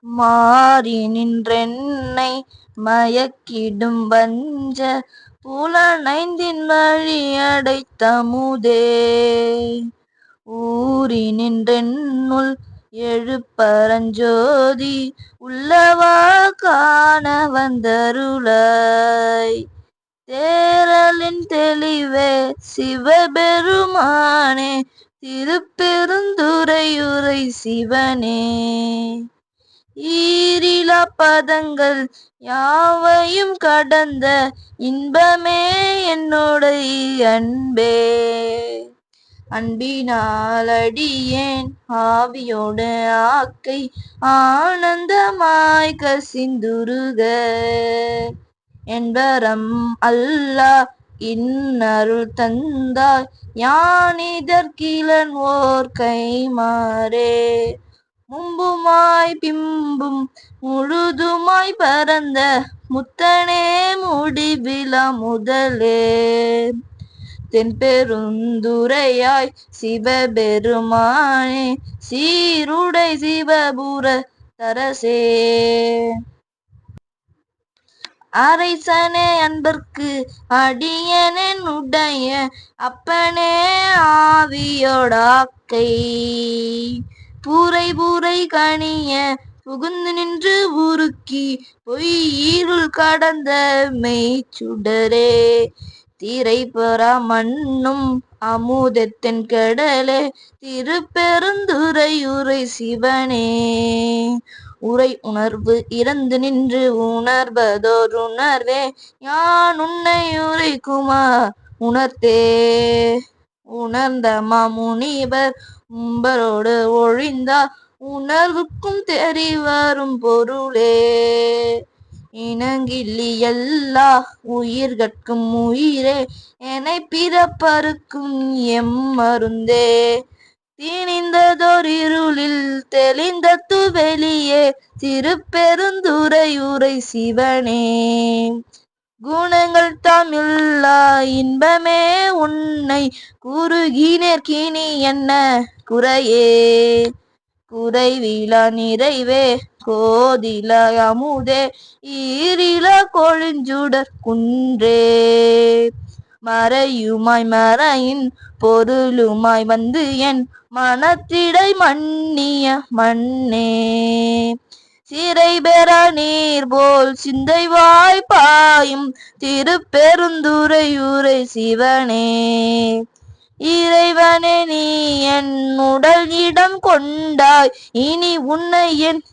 மாறி நின்றென்னை மயக்கிடும் வஞ்ச புலனைந்தின் வழி அடைத்தமுதே. ஊறி நின்றென்னுள் எழுப்பரஞ்சோதி உள்ளவா காண வந்தருளாய். தேறலின் தெளிவே சிவபெருமானே திருப்பெருந்துறையுரை சிவனே. ஈரிலா பதங்கள் யாவையும் கடந்த இன்பமே என்னுடைய அன்பே. அன்பினால் அடியேன் ஆவியோடு ஆக்கை ஆனந்தமாய் கசிந்துருக. என்பரம் அல்லாஹ் இன்னருள் தந்தாய் யானிதற்கிலன் ஓர் கைமாறே. மும்புமாய் பிம்பும் முழுதுமாய் பரந்த முத்தனே முடிவிலா முதலே. தென்பெருந்துறையாய் சிவபெருமானே சீருடை சிவபுர தரசே. அரைசனே அன்பர்க்கு அடியனுடைய அப்பனே ஆவியோடாக்கை. பூரை பூரை கணிய புகுந்து நின்று உருக்கி பொய்யிருள் கடந்த மெய்ச்சுடரே. திரை பெறா மண்ணும் அமுதத்தின் கடலே திருப்பெருந்துறையுரை சிவனே. உரை உணர்வு இறந்து நின்று உணர்வதோர் உணர்வே யான் உன்னை உரைக்குமா உணர்த்தே. உணர்ந்த மாமுனிவர் உம்பரோடு ஒழிந்தார் உணர்வுக்கும் தெரிவரும் பொருளே. இனங்கில்லி எல்லா உயிர்கட்கும் உயிரே என்னை பிறப்பறுக்கும் எம்மருந்தே. திணிந்ததோர் இருளில் தெளிந்த துவெளியே திருப்பெருந்துறையுரை சிவனே. குணங்கள் தாமில்லா இன்பமே உன்னை குறுகினேற்கினி என்ன குறையே. குறைவிலா நிறைவே கோதிலா அமுதே ஈரிலா கொழுஞ்சுடர் குன்றே. மறையுமாய் மறையின் பொருளுமாய் வந்து என் மனத்திடை மன்னிய மண்ணே. சிறை பெற நீர் போல் சிந்தை வாய்ப்பாயும் திருப்பெருந்துறையுரை சிவனே. இறைவனே நீ என் உடல் இடம் கொண்டாய் இனி உன்னை என்